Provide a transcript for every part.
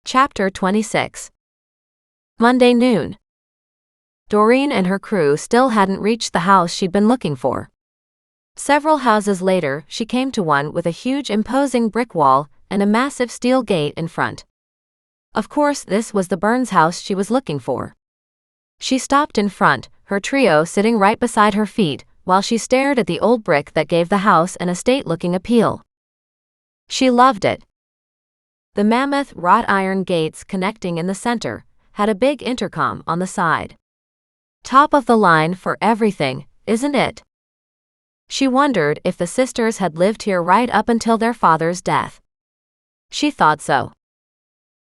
Chapter 26. Monday noon. Doreen and her crew still hadn't reached the house she'd been looking for. Several houses later, she came to one with a huge imposing brick wall and a massive steel gate in front. Of course, this was the Burns house she was looking for. She stopped in front, her trio sitting right beside her feet, while she stared at the old brick that gave the house an estate-looking appeal. She loved it. The mammoth wrought iron gates connecting in the center had a big intercom on the side. Top of the line for everything, isn't it? She wondered if the sisters had lived here right up until their father's death. She thought so.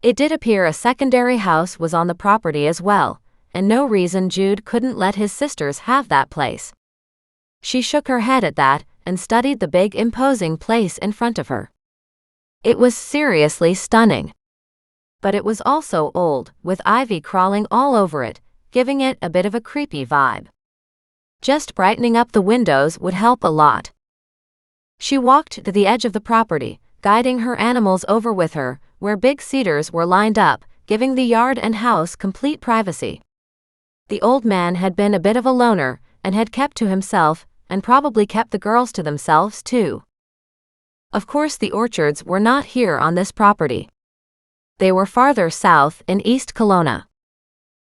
It did appear a secondary house was on the property as well, and no reason Jude couldn't let his sisters have that place. She shook her head at that and studied the big imposing place in front of her. It was seriously stunning. But it was also old, with ivy crawling all over it, giving it a bit of a creepy vibe. Just brightening up the windows would help a lot. She walked to the edge of the property, guiding her animals over with her, where big cedars were lined up, giving the yard and house complete privacy. The old man had been a bit of a loner, and had kept to himself, and probably kept the girls to themselves too. Of course, the orchards were not here on this property. They were farther south in East Kelowna.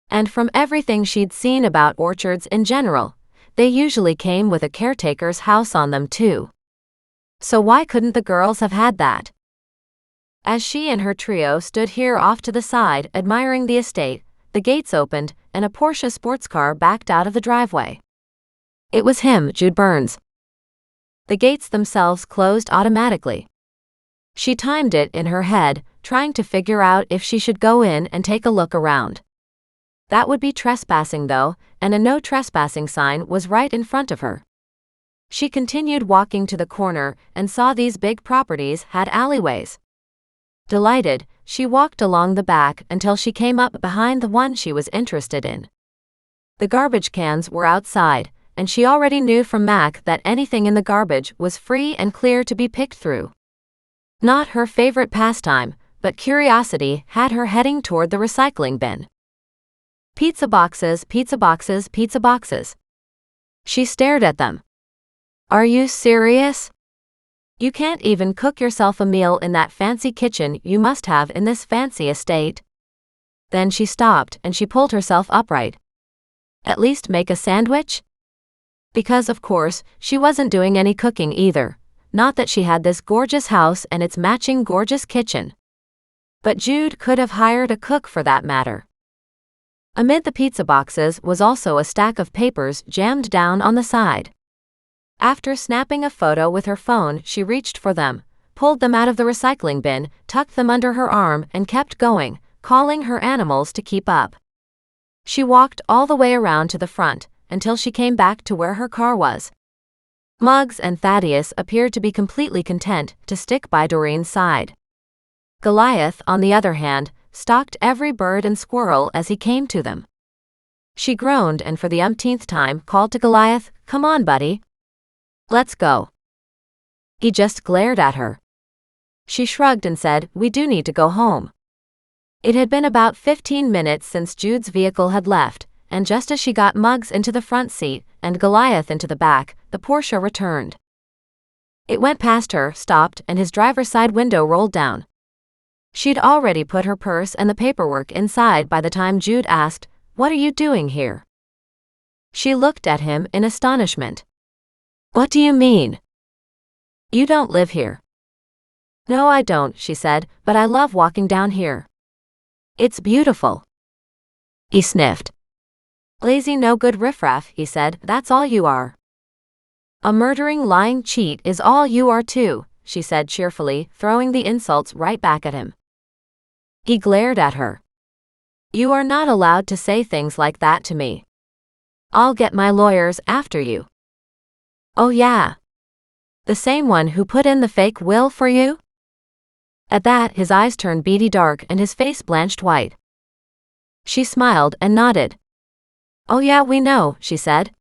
And from everything she'd seen about orchards in general, they usually came with a caretaker's house on them too. So why couldn't the girls have had that? As she and her trio stood here off to the side admiring the estate, the gates opened and a Porsche sports car backed out of the driveway. It was him, Jude Burns. The gates themselves closed automatically. She timed it in her head, trying to figure out if she should go in and take a look around. That would be trespassing though, and a no trespassing sign was right in front of her. She continued walking to the corner and saw these big properties had alleyways. Delighted, she walked along the back until she came up behind the one she was interested in. The garbage cans were outside, and she already knew from Mac that anything in the garbage was free and clear to be picked through. Not her favorite pastime, but curiosity had her heading toward the recycling bin. Pizza boxes, pizza boxes, pizza boxes. She stared at them. Are you serious? You can't even cook yourself a meal in that fancy kitchen you must have in this fancy estate. Then she stopped and she pulled herself upright. At least make a sandwich? Because of course, she wasn't doing any cooking either. Not that she had this gorgeous house and its matching gorgeous kitchen. But Jude could have hired a cook for that matter. Amid the pizza boxes was also a stack of papers jammed down on the side. After snapping a photo with her phone, she reached for them, pulled them out of the recycling bin, tucked them under her arm and kept going, calling her animals to keep up. She walked all the way around to the front, until she came back to where her car was. Muggs and Thaddeus appeared to be completely content to stick by Doreen's side. Goliath, on the other hand, stalked every bird and squirrel as he came to them. She groaned and for the umpteenth time called to Goliath, "Come on, buddy. Let's go." He just glared at her. She shrugged and said, "We do need to go home." It had been about 15 minutes since Jude's vehicle had left, and just as she got Muggs into the front seat and Goliath into the back, the Porsche returned. It went past her, stopped, and his driver's side window rolled down. She'd already put her purse and the paperwork inside by the time Jude asked, "What are you doing here?" She looked at him in astonishment. "What do you mean? You don't live here." "No, I don't," she said, "but I love walking down here. It's beautiful." He sniffed. "Lazy no-good riffraff," he said, "that's all you are." "A murdering lying cheat is all you are too," she said cheerfully, throwing the insults right back at him. He glared at her. "You are not allowed to say things like that to me. I'll get my lawyers after you." "Oh yeah? The same one who put in the fake will for you?" At that, his eyes turned beady dark and his face blanched white. She smiled and nodded. "Oh yeah, we know," she said.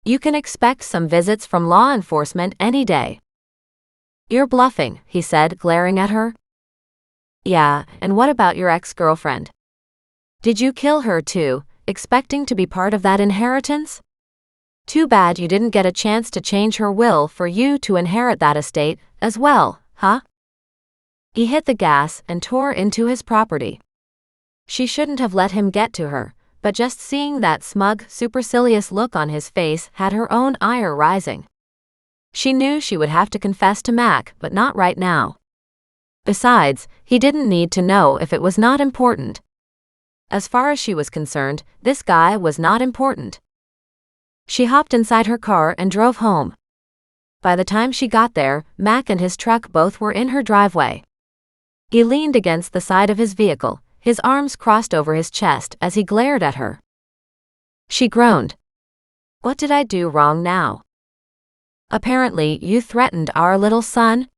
"You can expect some visits from law enforcement any day." "You're bluffing," he said, glaring at her. Yeah, and what about your ex-girlfriend? Did you kill her too, expecting to be part of that inheritance? Too bad you didn't get a chance to change her will for you to inherit that estate as well, huh? He hit the gas and tore into his property. She shouldn't have let him get to her, but just seeing that smug, supercilious look on his face had her own ire rising. She knew she would have to confess to Mac, but not right now. Besides, he didn't need to know if it was not important. As far as she was concerned, this guy was not important. She hopped inside her car and drove home. By the time she got there, Mac and his truck both were in her driveway. He leaned against the side of his vehicle, his arms crossed over his chest as he glared at her. She groaned. What did I do wrong now? Apparently, you threatened our little son?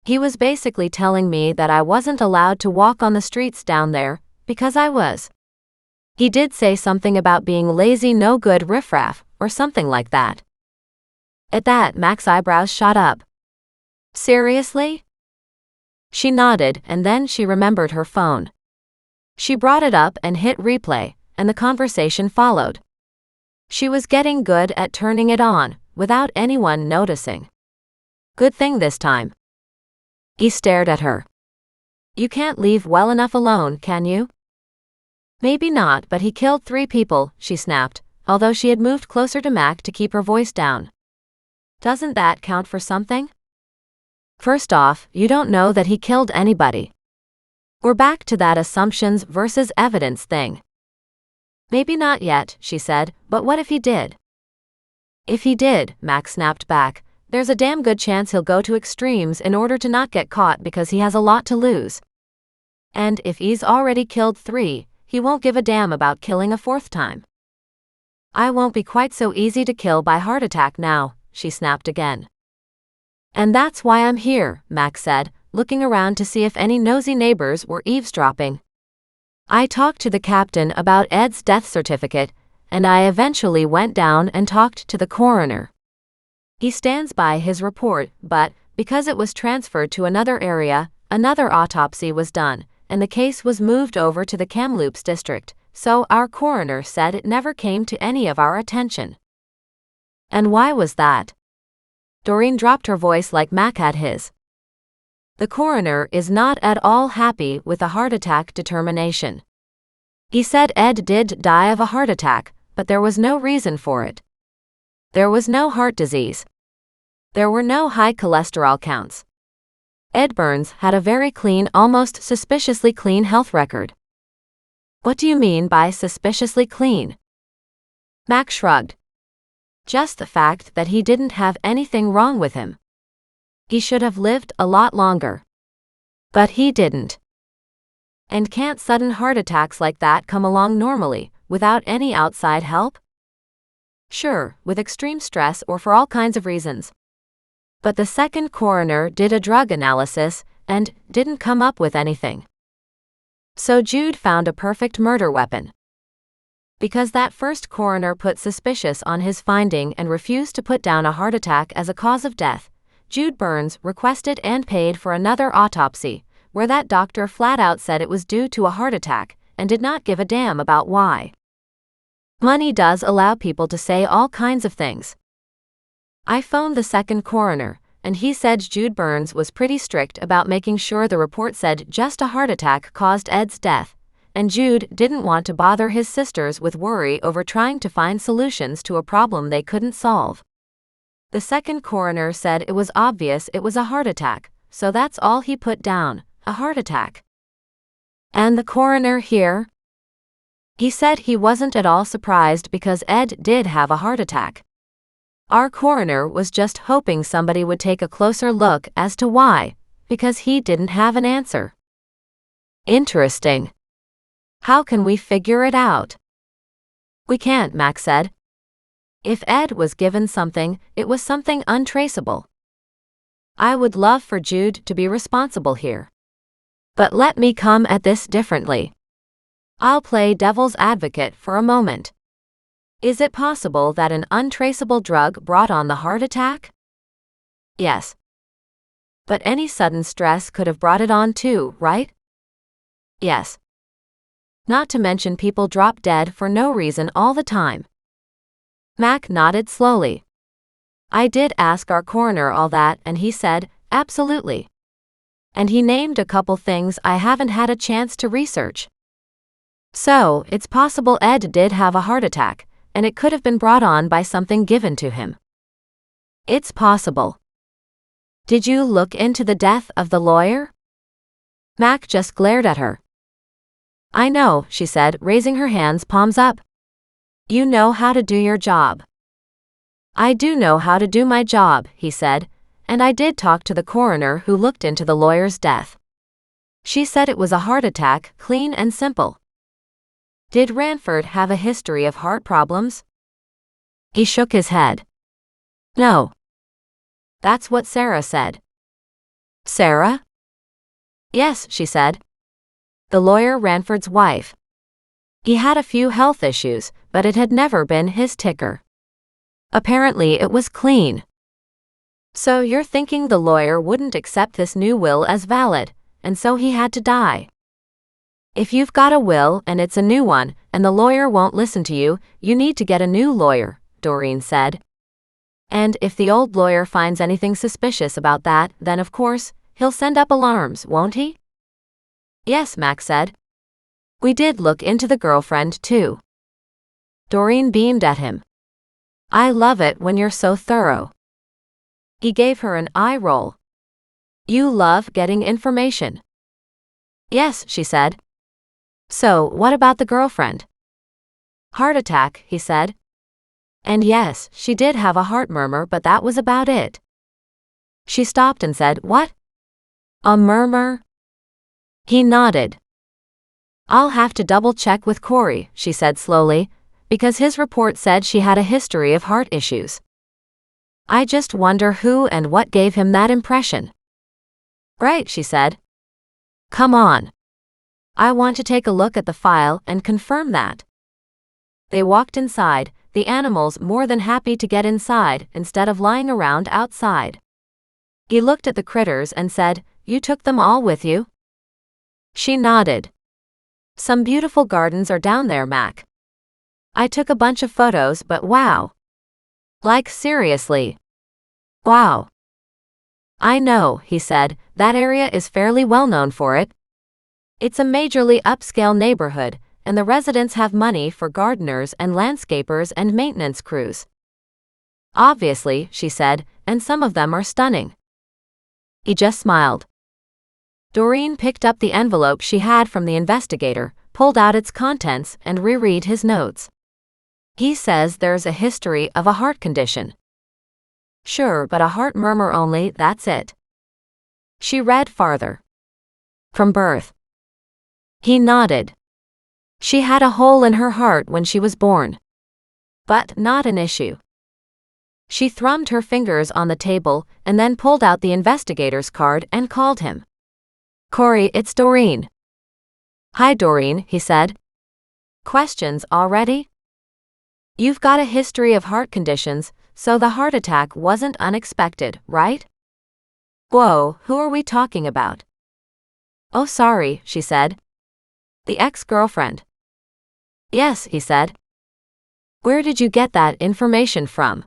He was basically telling me that I wasn't allowed to walk on the streets down there, because I was. He did say something about being lazy, no good riffraff, or something like that. At that, Mac's eyebrows shot up. Seriously? She nodded, and then she remembered her phone. She brought it up and hit replay, and the conversation followed. She was getting good at turning it on, without anyone noticing. Good thing this time. He stared at her. You can't leave well enough alone, can you? Maybe not, but he killed 3 people, she snapped, although she had moved closer to Mac to keep her voice down. Doesn't that count for something? First off, you don't know that he killed anybody. We're back to that assumptions versus evidence thing. Maybe not yet, she said, but what if he did? If he did, Mac snapped back, there's a damn good chance he'll go to extremes in order to not get caught because he has a lot to lose. And if he's already killed 3, he won't give a damn about killing a 4th time. I won't be quite so easy to kill by heart attack now, she snapped again. And that's why I'm here, Mac said, looking around to see if any nosy neighbors were eavesdropping. I talked to the captain about Ed's death certificate, and I eventually went down and talked to the coroner. He stands by his report, but, because it was transferred to another area, another autopsy was done, and the case was moved over to the Kamloops district, so our coroner said it never came to any of our attention. And why was that? Doreen dropped her voice like Mac had his. The coroner is not at all happy with the heart attack determination. He said Ed did die of a heart attack, but there was no reason for it. There was no heart disease. There were no high cholesterol counts. Ed Burns had a very clean, almost suspiciously clean health record. What do you mean by suspiciously clean? Mac shrugged. Just the fact that he didn't have anything wrong with him. He should have lived a lot longer. But he didn't. And can't sudden heart attacks like that come along normally, without any outside help? Sure, with extreme stress or for all kinds of reasons. But the second coroner did a drug analysis, and didn't come up with anything. So Jude found a perfect murder weapon. Because that first coroner put suspicious on his finding and refused to put down a heart attack as a cause of death, Jude Burns requested and paid for another autopsy, where that doctor flat out said it was due to a heart attack, and did not give a damn about why. Money does allow people to say all kinds of things. I phoned the second coroner, and he said Jude Burns was pretty strict about making sure the report said just a heart attack caused Ed's death, and Jude didn't want to bother his sisters with worry over trying to find solutions to a problem they couldn't solve. The second coroner said it was obvious it was a heart attack, so that's all he put down, a heart attack. And the coroner here? He said he wasn't at all surprised because Ed did have a heart attack. Our coroner was just hoping somebody would take a closer look as to why, because he didn't have an answer. Interesting. How can we figure it out? We can't, Mac said. If Ed was given something, it was something untraceable. I would love for Jude to be responsible here. But let me come at this differently. I'll play devil's advocate for a moment. Is it possible that an untraceable drug brought on the heart attack? Yes. But any sudden stress could have brought it on too, right? Yes. Not to mention people drop dead for no reason all the time. Mac nodded slowly. I did ask our coroner all that and he said, absolutely. And he named a couple things I haven't had a chance to research. So, it's possible Ed did have a heart attack, and it could have been brought on by something given to him. It's possible. Did you look into the death of the lawyer? Mac just glared at her. I know, she said, raising her hands, palms up. You know how to do your job. I do know how to do my job, he said, and I did talk to the coroner who looked into the lawyer's death. She said it was a heart attack, clean and simple. Did Ranford have a history of heart problems? He shook his head. No. That's what Sarah said. Sarah? Yes, she said. The lawyer Ranford's wife. He had a few health issues, but it had never been his ticker. Apparently it was clean. So you're thinking the lawyer wouldn't accept this new will as valid, and so he had to die. If you've got a will and it's a new one, and the lawyer won't listen to you, you need to get a new lawyer, Doreen said. And if the old lawyer finds anything suspicious about that, then of course, he'll send up alarms, won't he? Yes, Mac said. We did look into the girlfriend, too. Doreen beamed at him. I love it when you're so thorough. He gave her an eye roll. You love getting information. Yes, she said. So, what about the girlfriend? Heart attack, he said. And yes, she did have a heart murmur, but that was about it. She stopped and said, What? A murmur? He nodded. I'll have to double-check with Corey, she said slowly, because his report said she had a history of heart issues. I just wonder who and what gave him that impression. Right, she said. Come on. I want to take a look at the file and confirm that. They walked inside, the animals more than happy to get inside instead of lying around outside. He looked at the critters and said, You took them all with you? She nodded. Some beautiful gardens are down there, Mac. I took a bunch of photos, but wow. Like seriously. Wow. I know, he said, that area is fairly well known for it. It's a majorly upscale neighborhood, and the residents have money for gardeners and landscapers and maintenance crews. Obviously, she said, and some of them are stunning. He just smiled. Doreen picked up the envelope she had from the investigator, pulled out its contents, and reread his notes. He says there's a history of a heart condition. Sure, but a heart murmur only, that's it. She read farther. From birth. He nodded. She had a hole in her heart when she was born. But not an issue. She thrummed her fingers on the table and then pulled out the investigator's card and called him. Corey, it's Doreen. Hi, Doreen, he said. Questions already? You've got a history of heart conditions, so the heart attack wasn't unexpected, right? Whoa, who are we talking about? Oh, sorry, she said. The ex-girlfriend. Yes, he said. Where did you get that information from?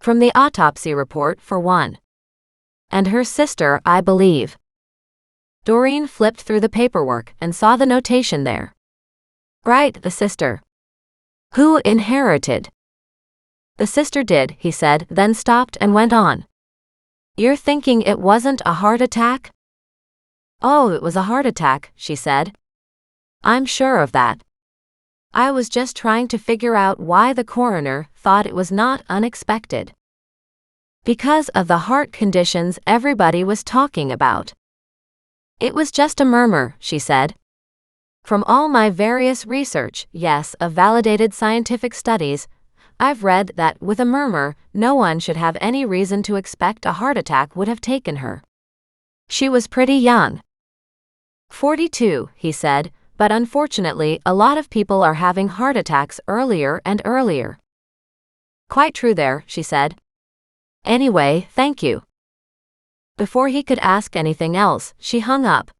From the autopsy report, for one. And her sister, I believe. Doreen flipped through the paperwork and saw the notation there. Right, the sister. Who inherited? The sister did, he said, then stopped and went on. You're thinking it wasn't a heart attack? Oh, it was a heart attack, she said. I'm sure of that. I was just trying to figure out why the coroner thought it was not unexpected. Because of the heart conditions everybody was talking about. It was just a murmur, she said. From all my various research, yes, of validated scientific studies, I've read that with a murmur, no one should have any reason to expect a heart attack would have taken her. She was pretty young. 42, he said, but unfortunately a lot of people are having heart attacks earlier and earlier. Quite true there, she said. Anyway, thank you. Before he could ask anything else, she hung up.